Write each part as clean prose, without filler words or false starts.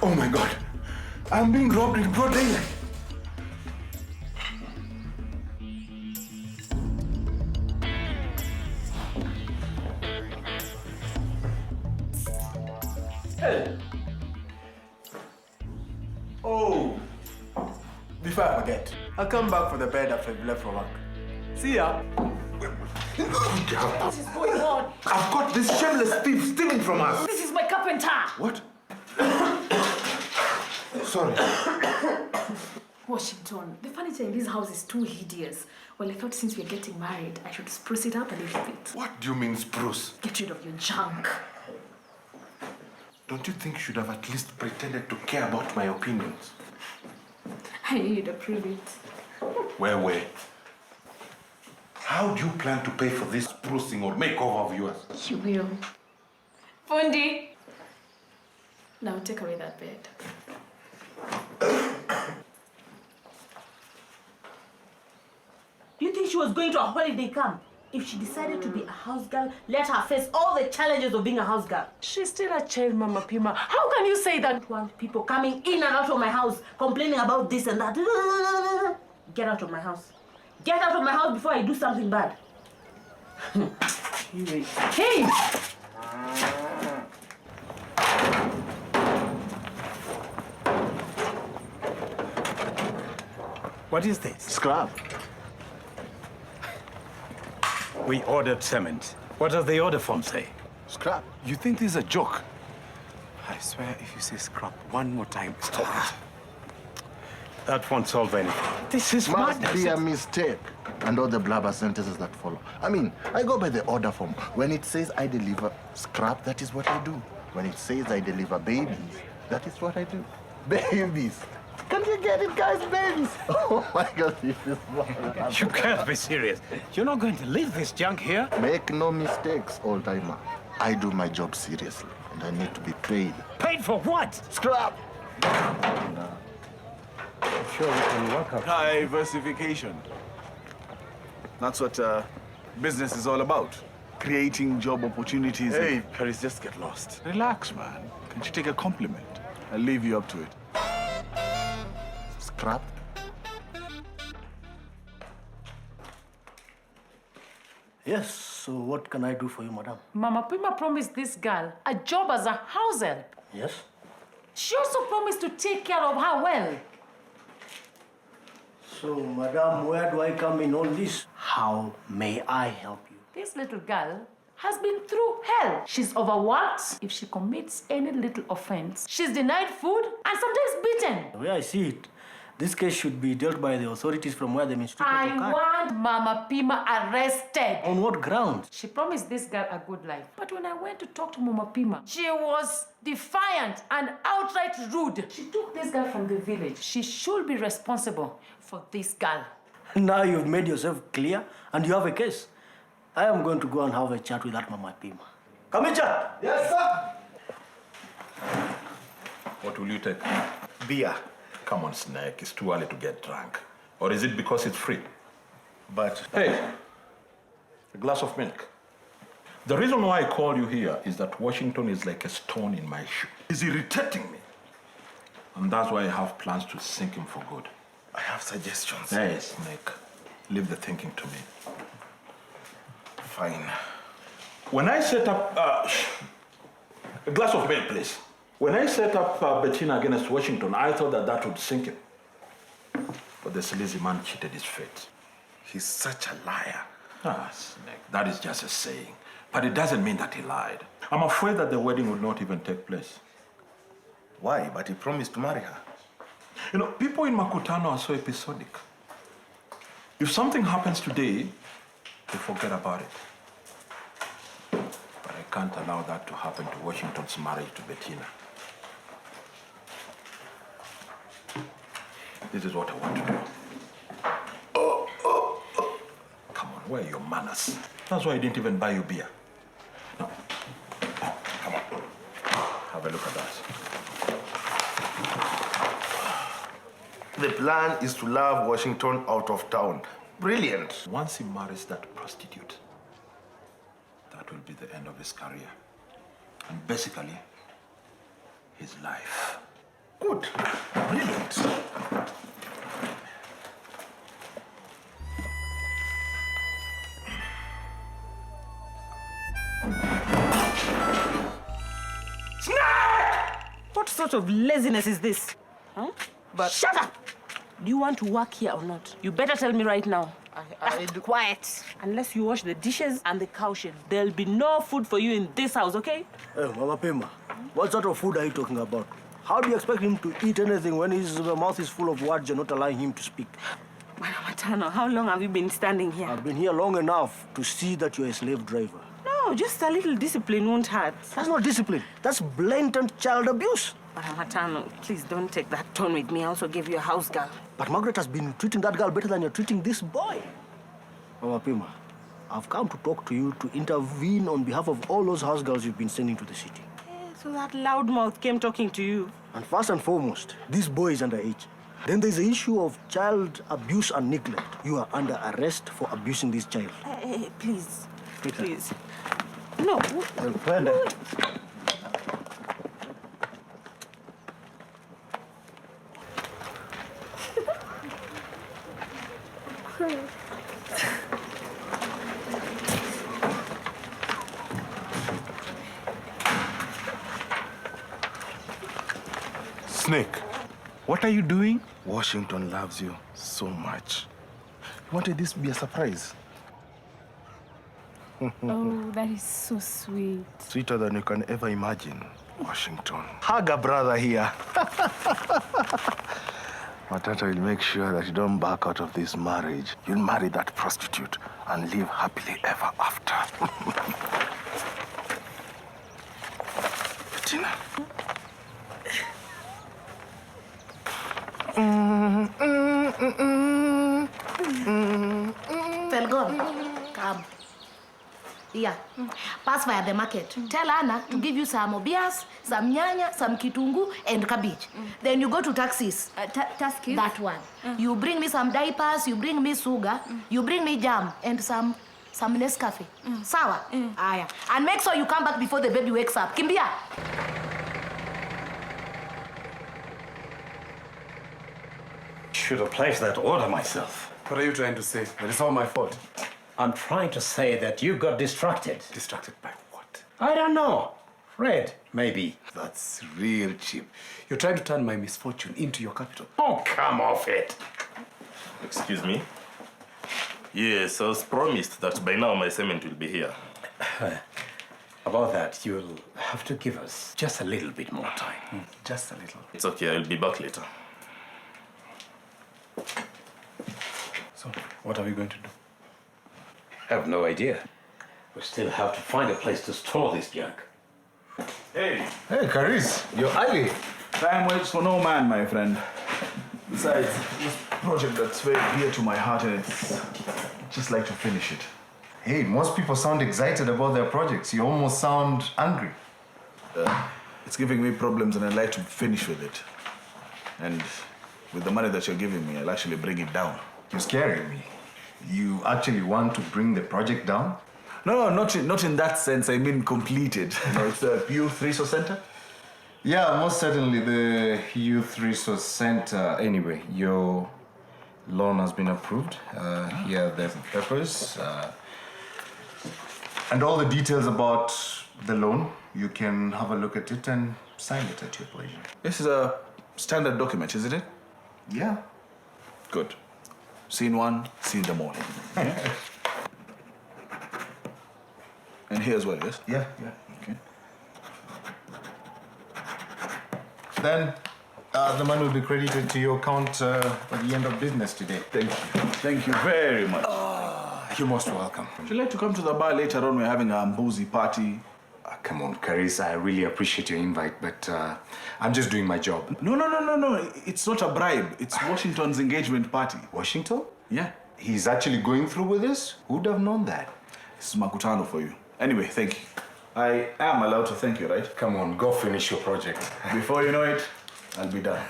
Oh my God. I'm being robbed in broad daylight. Hey. Oh. Before I forget, I'll come back for the bed after you left for work. See ya. What is going on? I've got this shameless thief stealing from us. This is my carpenter. What? Sorry. Washington, the furniture in this house is too hideous. Well, I thought since we're getting married, I should spruce it up a little bit. What do you mean spruce? Get rid of your junk. Don't you think you should have at least pretended to care about my opinions? I knew you'd approve it. Where? How do you plan to pay for this sprucing or makeover of yours? You will. Fundi! Now take away that bed. Do you think she was going to a holiday camp? If she decided to be a house girl, let her face all the challenges of being a house girl. She's still a child, Mama Pima. How can you say that? I don't want people coming in and out of my house, complaining about this and that. Get out of my house. Get out of my house before I do something bad. Hey! What is this? Scrap. We ordered cement. What does the order form say? Scrap. You think this is a joke? I swear, if you say scrap one more time, stop it. That won't solve anything. This is Must madness. be a mistake. And all the blabber sentences that follow. I mean, I go by the order form. When it says I deliver scrap, that is what I do. When it says I deliver babies, that is what I do. Babies. Can you get it, guys? Babies. Oh my God, this is what You can't be serious. You're not going to leave this junk here? Make no mistakes, old-timer. I do my job seriously, and I need to be paid. Paid for what? Scrap! I'm sure we can work out. Diversification. That's what business is all about. Creating job opportunities. Hey, Paris, just get lost. Relax, man. Can't you take a compliment? I'll leave you up to it. Scrap? Yes, so what can I do for you, madam? Mama Pima promised this girl a job as a house help. Yes? She also promised to take care of her well. So, madam, where do I come in all this? How may I help you? This little girl has been through hell. She's overworked. If she commits any little offense, she's denied food and sometimes beaten. The way I see it, this case should be dealt by the authorities from where the mistake I occurred. want Mama Pima arrested. On what grounds? She promised this girl a good life. But when I went to talk to Mama Pima, she was defiant and outright rude. She took this girl from the village. She should be responsible for this girl. Now you've made yourself clear and you have a case. I am going to go and have a chat with that Mama Pima. Come in, chat. Yes, sir. What will you take? Beer. Come on, Snake. It's too early to get drunk. Or is it because it's free? But... Hey, a glass of milk. The reason why I called you here is that Washington is like a stone in my shoe. He's irritating me. And that's why I have plans to sink him for good. I have suggestions. Hey, Snake. Leave the thinking to me. Fine. When I set up... a glass of milk, please. When I set up Bettina against Washington, I thought that would sink him. But the sleazy man cheated his fate. He's such a liar. Ah, Snake, that is just a saying. But it doesn't mean that he lied. I'm afraid that the wedding would not even take place. Why? But he promised to marry her. You know, people in Makutano are so episodic. If something happens today, they forget about it. But I can't allow that to happen to Washington's marriage to Bettina. This is what I want to do. Come on, where are your manners? That's why I didn't even buy you beer. No. Come on. Have a look at that. The plan is to love Washington out of town. Brilliant. Once he marries that prostitute, that will be the end of his career. And basically, his life. Good. Brilliant. What sort of laziness is this? Huh? But- Shut up! Do you want to work here or not? You better tell me right now. I do. Quiet. Unless you wash the dishes and the cow shed, there'll be no food for you in this house, okay? Hey, Mama Pima, what sort of food are you talking about? How do you expect him to eat anything when his mouth is full of words you're not allowing him to speak? Matano, how long have you been standing here? I've been here long enough to see that you're a slave driver. No, just a little discipline won't hurt. That's not discipline. That's blatant child abuse. Matano, please don't take that tone with me. I also gave you a house girl. But Margaret has been treating that girl better than you're treating this boy. Mama Pima, I've come to talk to you to intervene on behalf of all those house girls you've been sending to the city. So that loudmouth came talking to you. And first and foremost, this boy is underage. Then there's the issue of child abuse and neglect. You are under arrest for abusing this child. Hey, please. Please. No. Snake, what are you doing? Washington loves you so much. He wanted this to be a surprise. Oh, that is so sweet. Sweeter than you can ever imagine, Washington. Hug a brother here. Matata will make sure that you don't back out of this marriage. You'll marry that prostitute and live happily ever after. Bettina. Felgon, come. Yeah. Pass via the market. Tell Anna to give you some obias, some nyanya, some kitungu, and cabbage. Then you go to taxis. Taskis? That one. You bring me some diapers, you bring me sugar, you bring me jam, and some Nescafe. Sawa? Aya. And make sure you come back before the baby wakes up. Kimbia. Should have placed that order myself. What are you trying to say? That it's all my fault. I'm trying to say that you got distracted. Distracted by what? I don't know. Fred, maybe. That's real cheap. You're trying to turn my misfortune into your capital. Oh, come off it. Excuse me? Yes, I was promised that by now my cement will be here. About that, you'll have to give us just a little bit more time. Just a little. It's okay, I'll be back later. So, what are we going to do? I have no idea. We still have to find a place to store this junk. Hey, Caris, you're early. Time waits for no man, my friend. Besides, this project that's very dear to my heart, and it's just like to finish it. Hey, most people sound excited about their projects. You almost sound angry. It's giving me problems, and I'd like to finish with it. And with the money that you're giving me, I'll actually bring it down. You're scaring me. You actually want to bring the project down? No, not in that sense. I mean completed. You know, it's a youth resource center. Yeah, most certainly the Youth Resource Center. Anyway, your loan has been approved. Here are the papers. And all the details about the loan. You can have a look at it and sign it at your pleasure. This is a standard document, isn't it? Yeah. Good. Seen one, seen them all. And here as well, yes? Yeah. Okay. Then the money will be credited to your account at the end of business today. Thank you. Thank you very much. You're most welcome. Would you like to come to the bar later on? We're having a boozy party. Come on, Caris, I really appreciate your invite, but I'm just doing my job. No. It's not a bribe. It's Washington's engagement party. Washington? Yeah. He's actually going through with this? Who'd have known that? This is Makutano for you. Anyway, thank you. I am allowed to thank you, right? Come on, go finish your project. Before you know it, I'll be done.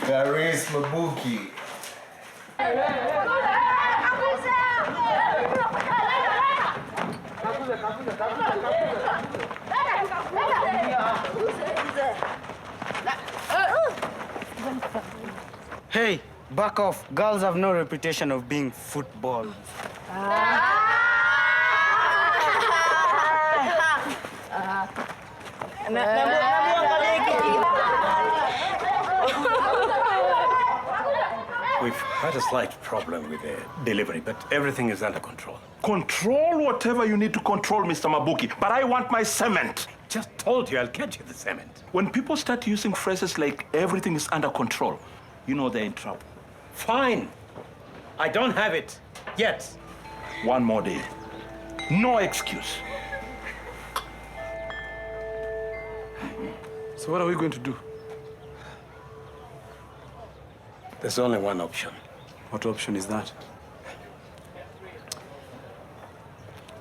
Caris Mabuki. Hey, back off. Girls have no reputation of being football. We've had a slight problem with the delivery, but everything is under control. Control whatever you need to control, Mr. Mabuki, but I want my cement. Just told you I'll get you the cement. When people start using phrases like everything is under control, you know they're in trouble. Fine. I don't have it yet. One more day. No excuse. So what are we going to do? There's only one option. What option is that?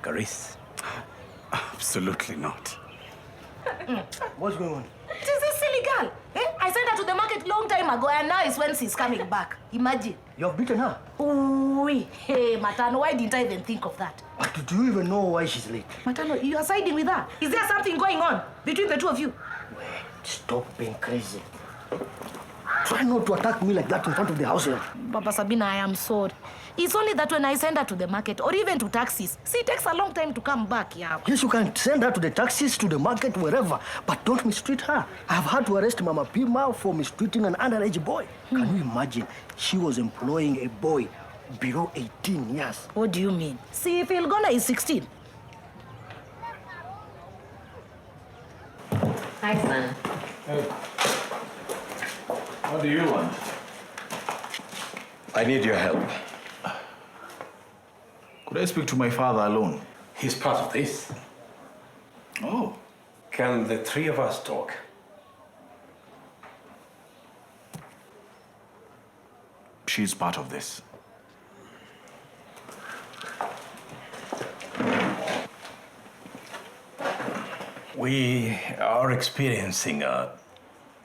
Caris? Absolutely not. What's going on? It is this silly girl. I sent her to the market long time ago, and now it's when she's coming back. Imagine. You have beaten her? Ooh, hey, Matano, why didn't I even think of that? But do you even know why she's late? Matano, you are siding with her. Is there something going on between the two of you? Wait, stop being crazy. Try not to attack me like that in front of the house. Papa Sabina, I am sorry. It's only that when I send her to the market or even to taxis, she takes a long time to come back, yeah. Yes, you can send her to the taxis, to the market, wherever, but don't mistreat her. I have had to arrest Mama Pima for mistreating an underage boy. Can you imagine? She was employing a boy below 18 years. What do you mean? See, if Ilgona is 16. Hi, son. Hey. What do you want? I need your help. Could I speak to my father alone? He's part of this. Oh. Can the three of us talk? She's part of this. We are experiencing a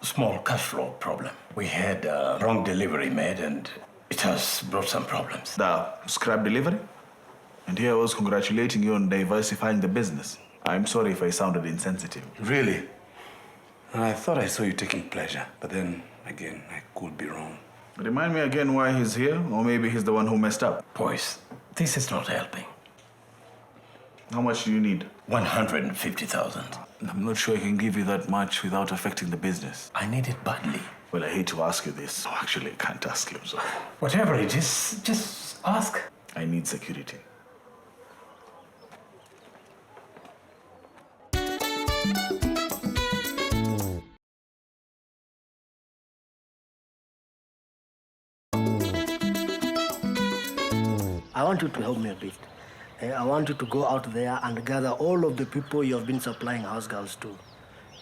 small cash flow problem. We had a wrong delivery made and it has brought some problems. The scrap delivery? And here I was congratulating you on diversifying the business. I'm sorry if I sounded insensitive. Really? I thought I saw you taking pleasure, but then again, I could be wrong. Remind me again why he's here, or maybe he's the one who messed up. Boys, this is not helping. How much do you need? 150,000. I'm not sure I can give you that much without affecting the business. I need it badly. Well, I hate to ask you this. Oh, actually, I can't ask you, so. Whatever it is, just ask. I need security. I want you to help me a bit. I want you to go out there and gather all of the people you have been supplying house girls to.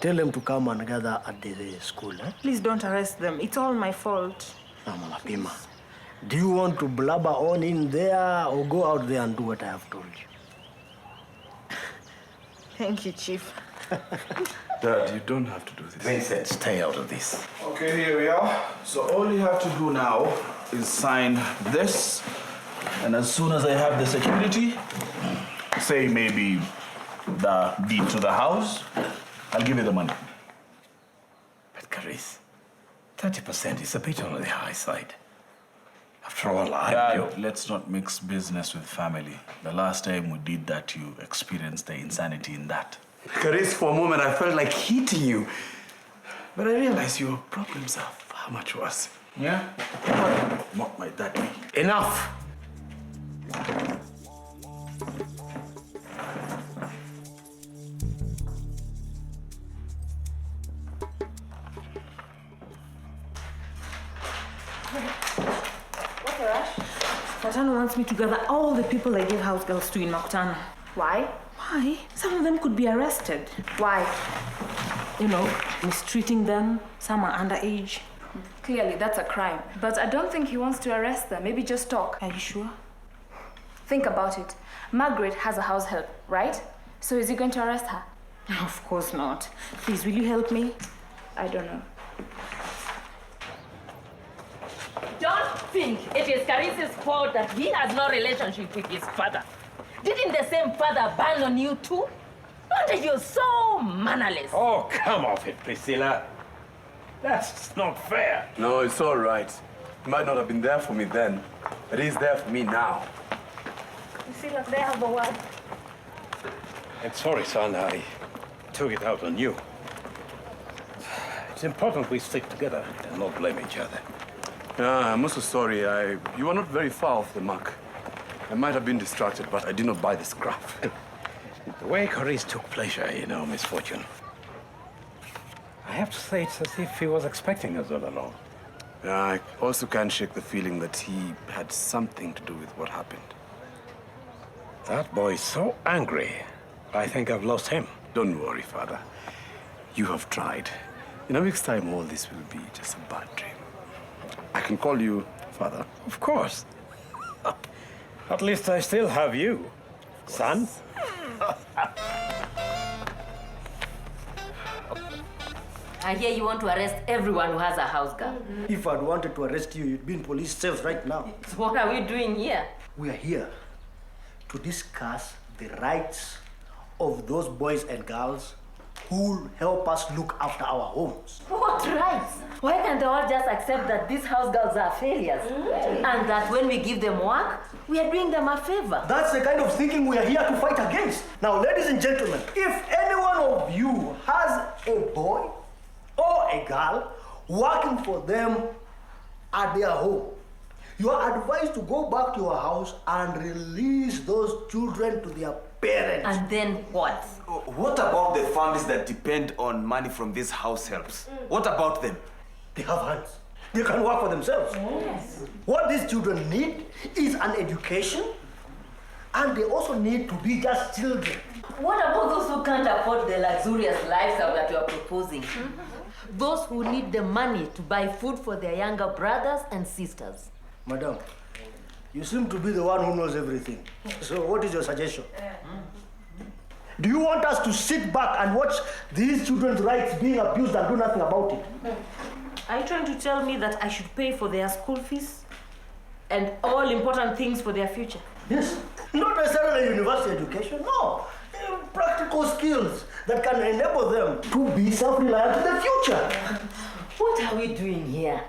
Tell them to come and gather at the school. Please don't arrest them. It's all my fault. Mama Pima, do you want to blabber on in there or go out there and do what I have told you? Thank you, Chief. Dad, you don't have to do this. Vincent, stay out of this. Okay, here we are. So all you have to do now is sign this. And as soon as I have the security, say maybe the deed to the house, I'll give you the money. But Caris, 30% is a bit on the high side. After all, Dad, let's not mix business with family. The last time we did that, you experienced the insanity in that. Caris, for a moment, I felt like hitting you. But I realized your problems are far much worse. Yeah? What might that be? Enough! What's the rush? Matano wants me to gather all the people I gave house girls to in Makutano. Why? Why? Some of them could be arrested. Why? You know, mistreating them. Some are underage. Clearly, that's a crime. But I don't think he wants to arrest them. Maybe just talk. Are you sure? Think about it. Margaret has a house help, right? So is he going to arrest her? Of course not. Please, will you help me? I don't know. Don't think it is Caris's fault that he has no relationship with his father. Didn't the same father ban on you too? Aren't you so mannerless? Oh, come off it, Priscilla. That's not fair. No, it's all right. He might not have been there for me then, but he's there for me now. You feel like they have the word. I'm sorry, son. I took it out on you. It's important we stick together and not blame each other. Yeah, I'm also sorry. You were not very far off the mark. I might have been distracted, but I did not buy the scrap. The way Carice took pleasure in our misfortune, I have to say it's as if he was expecting us all along. Yeah, I also can't shake the feeling that he had something to do with what happened. That boy is so angry. I think I've lost him. Don't worry, Father. You have tried. In a week's time, all this will be just a bad dream. I can call you Father. Of course. At least I still have you, son. I hear you want to arrest everyone who has a house girl. If I'd wanted to arrest you, you'd be in police cells right now. So what are we doing here? We are here to discuss the rights of those boys and girls who'll help us look after our homes. What rights? Why can't they all just accept that these house girls are failures? And that when we give them work, we are doing them a favor? That's the kind of thinking we are here to fight against. Now, ladies and gentlemen, if any one of you has a boy or a girl working for them at their home, you are advised to go back to your house and release those children to their parents. And then what? What about the families that depend on money from these house helps? What about them? They have hands. They can work for themselves. Yes. What these children need is an education, and they also need to be just children. What about those who can't afford the luxurious lifestyle that you are proposing? Those who need the money to buy food for their younger brothers and sisters. Madam, you seem to be the one who knows everything. So what is your suggestion? Do you want us to sit back and watch these children's rights being abused and do nothing about it? Are you trying to tell me that I should pay for their school fees and all important things for their future? Yes. Not necessarily university education, no. Practical skills that can enable them to be self-reliant in the future. What are we doing here?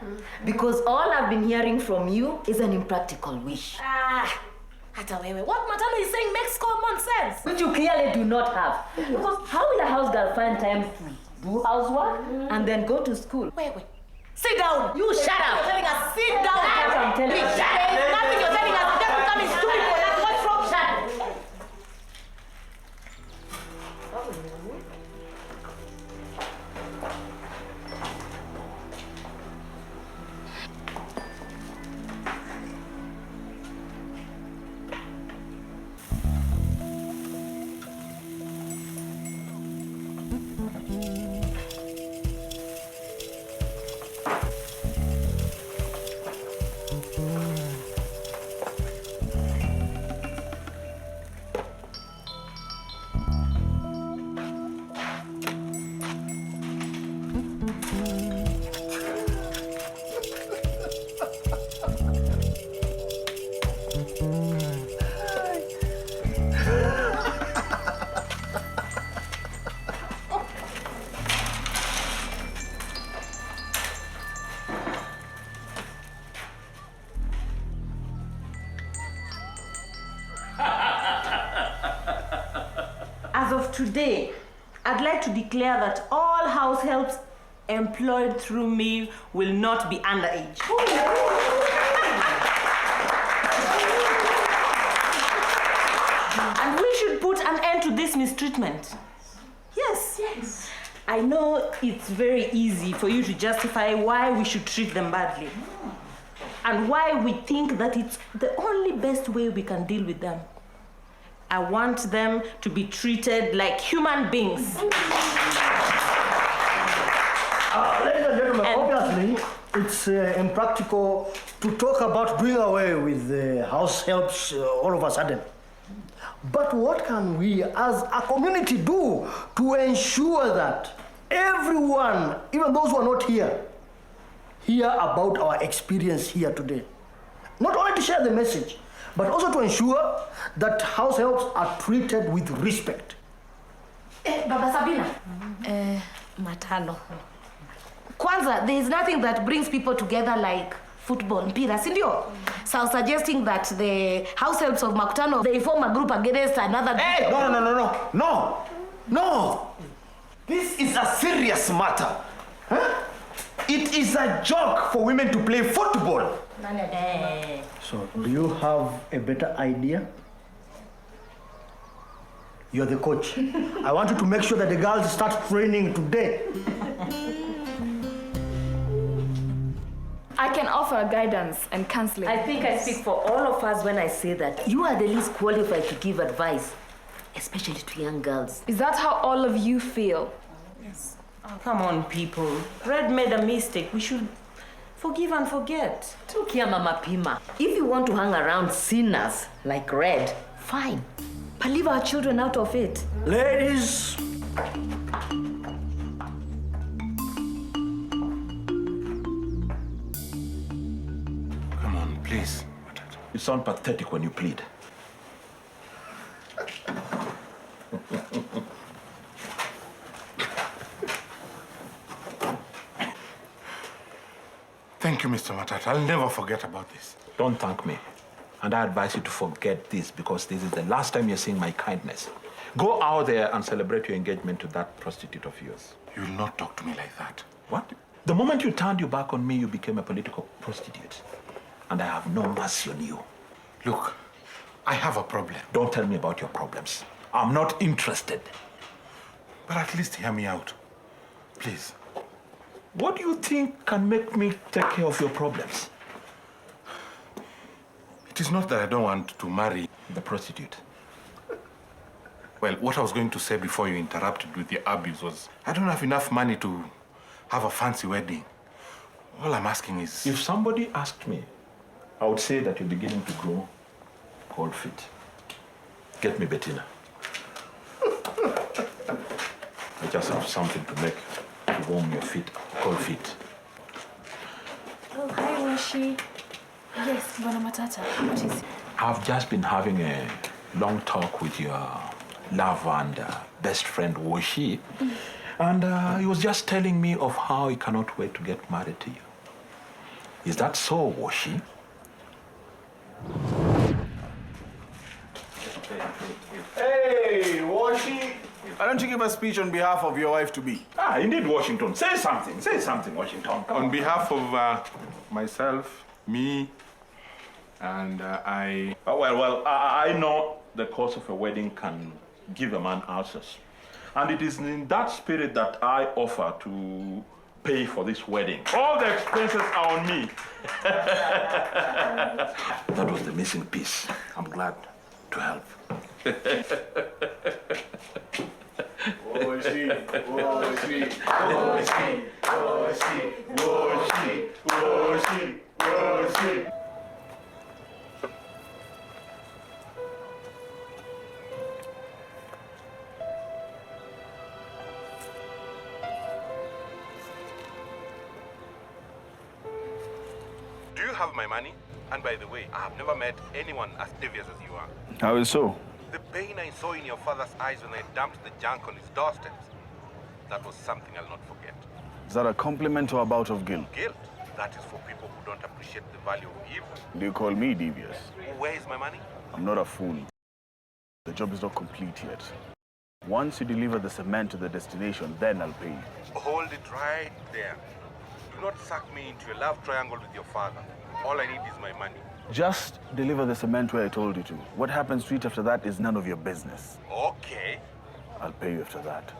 Because all I've been hearing from you is an impractical wish. What Matano is saying makes common sense. Which you clearly do not have. Because how will a house girl find time to do housework and then go to school? Wait. Sit down. You shut up. You're telling us, sit down. That's what I'm telling you. There's nothing you're telling us. You're just becoming stupid for that. What's wrong? Shut up. As of today, I'd like to declare that all house helps employed through me will not be underage. And we should put an end to this mistreatment. Yes. I know it's very easy for you to justify why we should treat them badly. And why we think that it's the only best way we can deal with them. I want them to be treated like human beings. Ladies and gentlemen, obviously, it's impractical to talk about doing away with the house helps all of a sudden. But what can we as a community do to ensure that everyone, even those who are not here, hear about our experience here today? Not only to share the message, but also to ensure that house helps are treated with respect. Baba Sabina. Matano. Kwanza, there is nothing that brings people together like football, mpira, sindio? So I was suggesting that the house helps of Makutano, they form a group against another group. Hey, no. This is a serious matter. Huh? It is a joke for women to play football. So, do you have a better idea? You're the coach. I want you to make sure that the girls start training today. I can offer guidance and counseling. I think I speak for all of us when I say that you are the least qualified to give advice, especially to young girls. Is that how all of you feel? Yes. Oh, come on, people. Red made a mistake. We should forgive and forget. Look here, Mama Pima. If you want to hang around sinners like Red, fine. But leave our children out of it. Ladies, Come on, please. You sound pathetic when you plead. Thank you, Mr. Matata. I'll never forget about this. Don't thank me. And I advise you to forget this because this is the last time you're seeing my kindness. Go out there and celebrate your engagement to that prostitute of yours. You will not talk to me like that. What? The moment you turned your back on me, you became a political prostitute. And I have no mercy on you. Look, I have a problem. Don't tell me about your problems. I'm not interested. But at least hear me out. Please. What do you think can make me take care of your problems? It is not that I don't want to marry the prostitute. Well, what I was going to say before you interrupted with the abuse was, I don't have enough money to have a fancy wedding. All I'm asking is... If somebody asked me, I would say that you're beginning to grow cold feet. Get me Bettina. I just have something to make to warm your feet, cold feet. Oh, hi, Washi. Yes, Bwana Matata. What is it? I've just been having a long talk with your lover and best friend, Washi. And he was just telling me of how he cannot wait to get married to you. Is that so, Washi? Hey, Washi! Why don't you give a speech on behalf of your wife-to-be? Ah, indeed, Washington. Say something, Washington. Come on behalf of myself, me, and I... Well, I know the cost of a wedding can give a man ulcers. And it is in that spirit that I offer to pay for this wedding. All the expenses are on me. That was the missing piece. I'm glad to help. Do you have my money? And by the way, I have never met anyone as devious as you are. How is so? The pain I saw in your father's eyes when I dumped the junk on his doorsteps, that was something I'll not forget. Is that a compliment or a bout of guilt? Guilt, that is for people who don't appreciate the value of evil. Do you call me devious? Where is my money? I'm not a fool. The job is not complete yet. Once you deliver the cement to the destination, then I'll pay you. Hold it right there. Do not suck me into a love triangle with your father. All I need is my money. Just deliver the cement where I told you to. What happens to it after that is none of your business. Okay. I'll pay you after that.